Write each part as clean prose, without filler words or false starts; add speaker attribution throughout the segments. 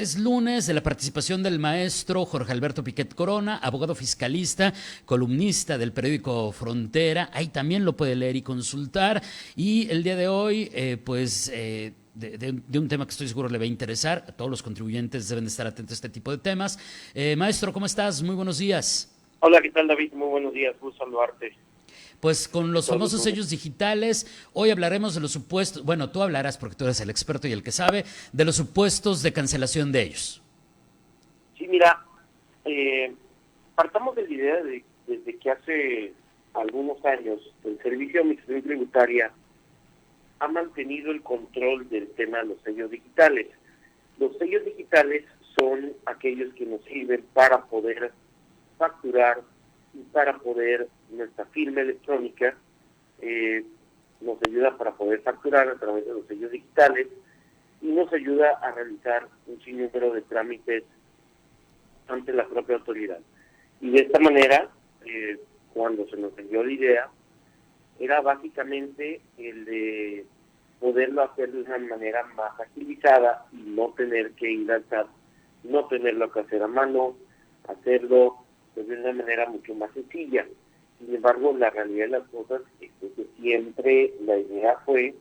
Speaker 1: Es lunes de la participación del maestro Jorge Alberto Piquet Corona, abogado fiscalista, columnista del periódico Frontera. Ahí también lo puede leer y consultar. Y el día de hoy, de un tema que estoy seguro le va a interesar. A todos los contribuyentes deben de estar atentos a este tipo de temas. Maestro, ¿cómo estás? Muy buenos días.
Speaker 2: Hola, ¿qué tal, David? Muy buenos días, gusto saludarte.
Speaker 1: Pues con los famosos
Speaker 2: Saludos.
Speaker 1: sellos digitales, hoy hablaremos de los supuestos, bueno, tú hablarás porque tú eres el experto y el que sabe, de los supuestos de cancelación de ellos.
Speaker 2: Sí, mira, partamos de la idea desde que hace algunos años el Servicio de Administración Tributaria ha mantenido el control del tema de los sellos digitales. Los sellos digitales son aquellos que nos sirven para poder facturar y para poder, nuestra firma electrónica nos ayuda para poder facturar a través de los sellos digitales y nos ayuda a realizar un sinnúmero de trámites ante la propia autoridad. Y de esta manera, cuando se nos dio la idea, era básicamente el de poderlo hacer de una manera más agilizada y no tener que ir al SAT, no tenerlo que hacer a mano, hacerlo de una manera mucho más sencilla. Sin embargo, la realidad de las cosas es que siempre la idea fue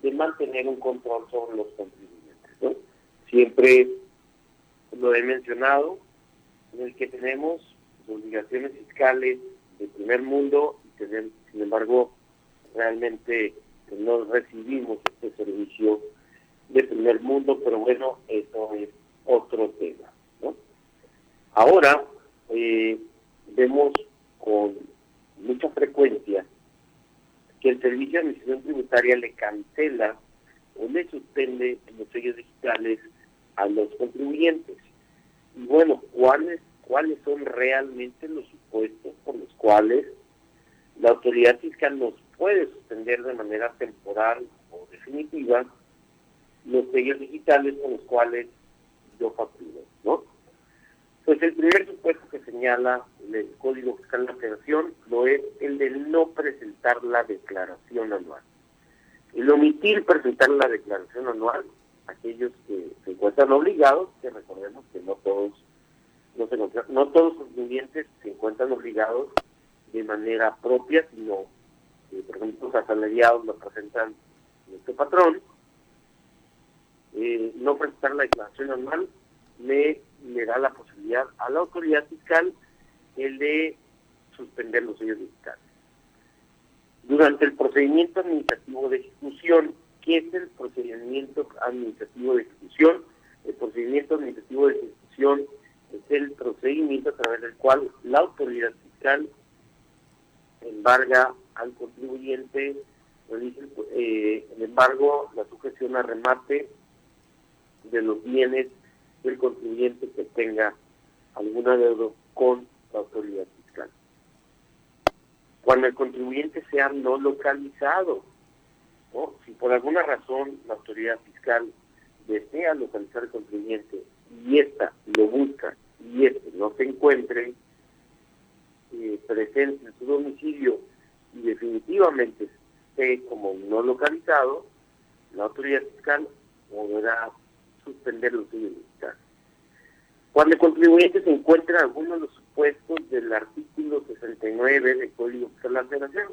Speaker 2: de mantener un control sobre los contribuyentes, ¿no? Siempre lo he mencionado, en el que tenemos obligaciones fiscales de primer mundo y sin embargo, realmente no recibimos este servicio de primer mundo, pero bueno, eso es otro tema, ¿no? Ahora, vemos con mucha frecuencia que el Servicio de Administración Tributaria le cancela o le suspende los sellos digitales a los contribuyentes. Y bueno, ¿cuáles son realmente los supuestos por los cuales la autoridad fiscal nos puede suspender de manera temporal o definitiva los sellos digitales con los cuales yo facturo, ¿no? Pues el primer supuesto que señala el Código Fiscal de la Federación lo es el de no presentar la declaración anual. El omitir presentar la declaración anual, aquellos que se encuentran obligados, que recordemos que no todos los contribuyentes se encuentran obligados de manera propia, sino por ejemplo los asalariados lo presentan nuestro patrón. No presentar la declaración anual le da la posibilidad a la autoridad fiscal el de suspender los sellos digitales. Durante el procedimiento administrativo de ejecución, ¿qué es el procedimiento administrativo de ejecución? El procedimiento administrativo de ejecución es el procedimiento a través del cual la autoridad fiscal embarga al contribuyente, realiza el embargo, la sujeción a remate de los bienes del contribuyente que tenga algún adeudo con la autoridad fiscal. Cuando el contribuyente sea no localizado, ¿no? Si por alguna razón la autoridad fiscal desea localizar al contribuyente y ésta lo busca y éste no se encuentre presente en su domicilio y definitivamente esté como no localizado, la autoridad fiscal podrá suspender los sellos digitales. Cuando el contribuyente se encuentra en alguno de los supuestos del artículo 69 del Código Fiscal de la Federación.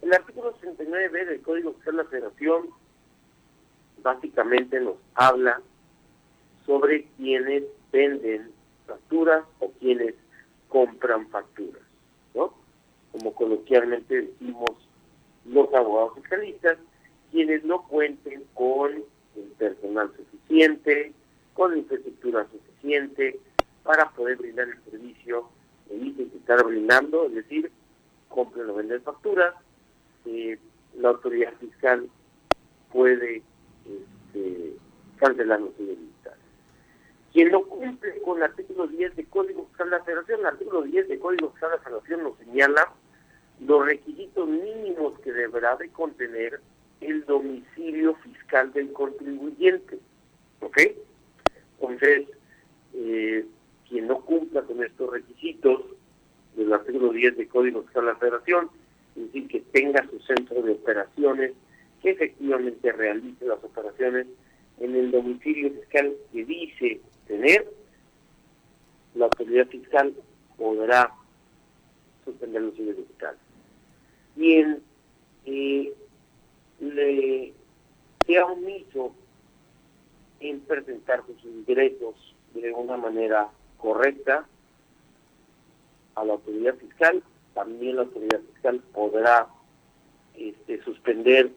Speaker 2: El artículo 69 del Código Fiscal de la Federación básicamente nos habla sobre quienes venden facturas o quienes compran facturas, ¿no? Como coloquialmente decimos los abogados fiscalistas, quienes no cuenten con el personal suficiente, con la infraestructura suficiente para poder brindar el servicio que dicen que están brindando, es decir, compren o venden facturas, la autoridad fiscal puede cancelar los sellos digitales. Quien no cumple con el artículo 10 del Código Fiscal de la Federación, el artículo 10 del Código Fiscal de la Federación nos señala los requisitos mínimos que deberá de contener el domicilio fiscal del contribuyente, ¿ok? Entonces, quien no cumpla con estos requisitos del artículo 10 del Código Fiscal de la Federación, es decir, que tenga su centro de operaciones, que efectivamente realice las operaciones en el domicilio fiscal que dice tener, la autoridad fiscal podrá suspender los sellos digitales. Quien le sea omiso en presentar sus ingresos de una manera correcta a la autoridad fiscal, también la autoridad fiscal podrá suspender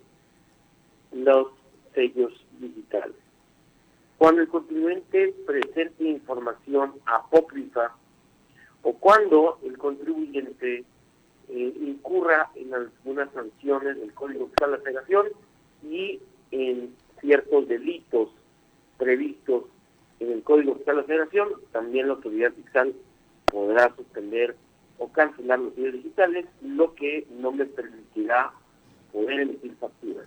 Speaker 2: los sellos digitales. Cuando el contribuyente presente información apócrifa o cuando el contribuyente incurra en algunas sanciones del Código Fiscal de la Federación y en ciertos delitos previstos en el Código Fiscal de la Federación, también la autoridad fiscal podrá suspender o cancelar los sellos digitales, lo que no me permitirá poder emitir facturas.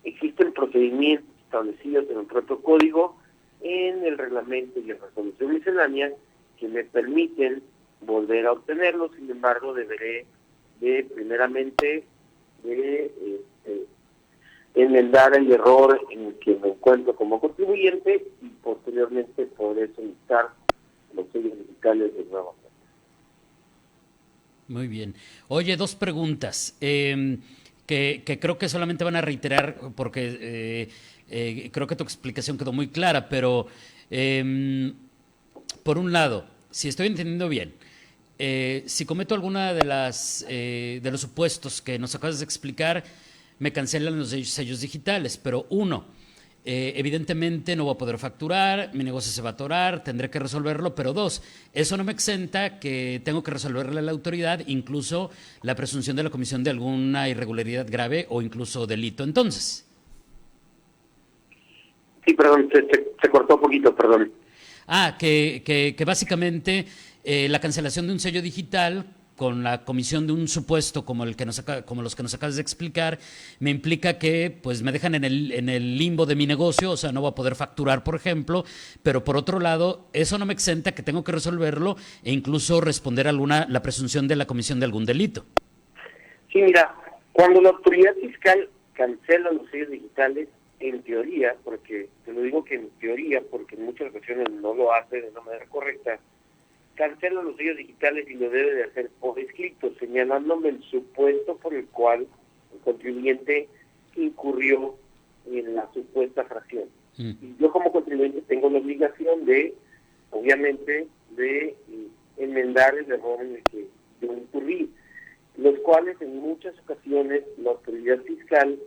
Speaker 2: Existen procedimientos establecidos en el propio código, en el reglamento y en resolución miscelánea que me permiten volver a obtenerlos. Sin embargo, deberé primeramente enmendar el error en el que me encuentro como contribuyente y posteriormente podré solicitar los sellos digitales de nuevo.
Speaker 1: Muy bien. Oye, 2 preguntas que creo que solamente van a reiterar porque creo que tu explicación quedó muy clara, pero por un lado, si estoy entendiendo bien, si cometo alguna de los supuestos que nos acabas de explicar, me cancelan los sellos digitales, pero evidentemente no voy a poder facturar, mi negocio se va a atorar, tendré que resolverlo, pero 2, eso no me exenta que tengo que resolverle a la autoridad incluso la presunción de la comisión de alguna irregularidad grave o incluso delito. Entonces.
Speaker 2: Sí, perdón, se cortó un poquito, perdón.
Speaker 1: Que básicamente la cancelación de un sello digital con la comisión de un supuesto como los que nos acabas de explicar, me implica que pues me dejan en el limbo de mi negocio, o sea, no voy a poder facturar, por ejemplo, pero por otro lado, eso no me exenta que tengo que resolverlo e incluso responder a la presunción de la comisión de algún delito.
Speaker 2: Sí, mira, cuando la autoridad fiscal cancela los sellos digitales, en teoría, porque te lo digo que en teoría, porque en muchas ocasiones no lo hace de una manera correcta, cancela los sellos digitales y lo debe de hacer por escrito, señalándome el supuesto por el cual el contribuyente incurrió en la supuesta fracción. Y yo como contribuyente tengo la obligación obviamente, de enmendar el error en el que yo incurrí, los cuales en muchas ocasiones la autoridad fiscal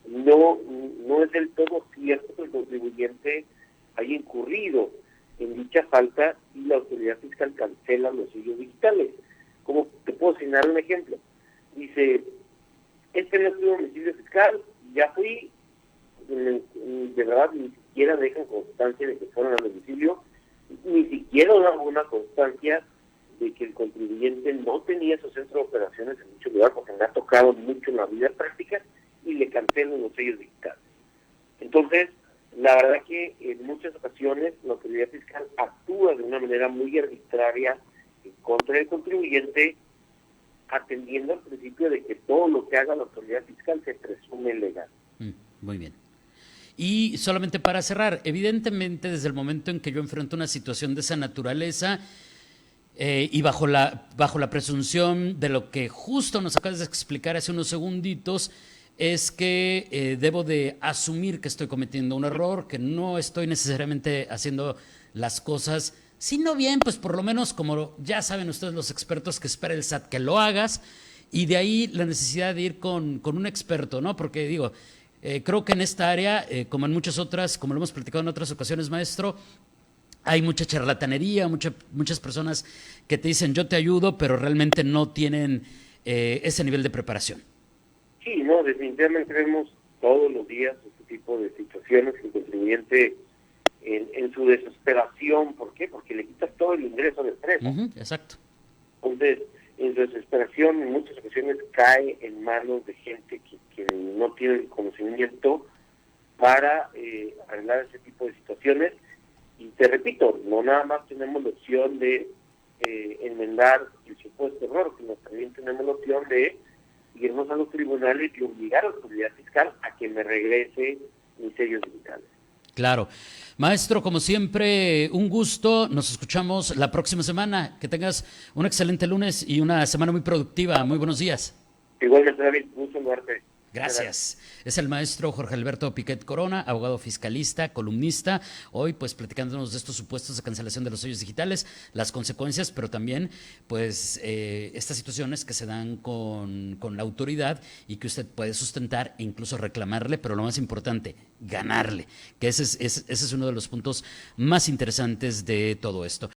Speaker 2: no es del todo cierto que el contribuyente haya incurrido en dicha falta y la autoridad fiscal cancela los sellos digitales. Como te puedo señalar un ejemplo, dice, no es tu domicilio fiscal, ya fui, de verdad ni siquiera dejan constancia de que fueron al domicilio, ni siquiera una constancia de que el contribuyente no tenía su centro de operaciones en muchos lugares, porque me ha tocado mucho en la vida práctica, y le cancelan los sellos digitales. Entonces, la verdad que en muchas ocasiones la autoridad fiscal actúa de una manera muy arbitraria contra el contribuyente, atendiendo al principio de que todo lo que haga la autoridad fiscal se presume legal.
Speaker 1: Muy bien. Y solamente para cerrar, evidentemente desde el momento en que yo enfrento una situación de esa naturaleza y bajo la presunción de lo que justo nos acabas de explicar hace unos segunditos, es que debo de asumir que estoy cometiendo un error, que no estoy necesariamente haciendo las cosas, si no bien, pues por lo menos como ya saben ustedes los expertos que espera el SAT que lo hagas, y de ahí la necesidad de ir con un experto, ¿no? Porque digo, creo que en esta área, como en muchas otras, como lo hemos platicado en otras ocasiones, maestro, hay mucha charlatanería, muchas personas que te dicen yo te ayudo, pero realmente no tienen ese nivel de preparación.
Speaker 2: Sí, no, definitivamente vemos todos los días este tipo de situaciones que el contribuyente en su desesperación, ¿por qué? Porque le quitas todo el ingreso del empresa.
Speaker 1: Exacto.
Speaker 2: Entonces, en su desesperación en muchas ocasiones cae en manos de gente que no tiene el conocimiento para arreglar ese tipo de situaciones. Y te repito, no nada más tenemos la opción de enmendar el supuesto error, sino también tenemos la opción de irnos a los tribunales y obligar a la autoridad fiscal a que me regrese mis sellos digitales.
Speaker 1: Claro. Maestro, como siempre, un gusto. Nos escuchamos la próxima semana. Que tengas un excelente lunes y una semana muy productiva. Muy buenos días.
Speaker 2: Igualmente, David, gusto en verte.
Speaker 1: Gracias. Es el maestro Jorge Alberto Piquet Corona, abogado fiscalista, columnista, hoy pues platicándonos de estos supuestos de cancelación de los sellos digitales, las consecuencias, pero también pues estas situaciones que se dan con la autoridad y que usted puede sustentar e incluso reclamarle, pero lo más importante, ganarle, que ese es uno de los puntos más interesantes de todo esto.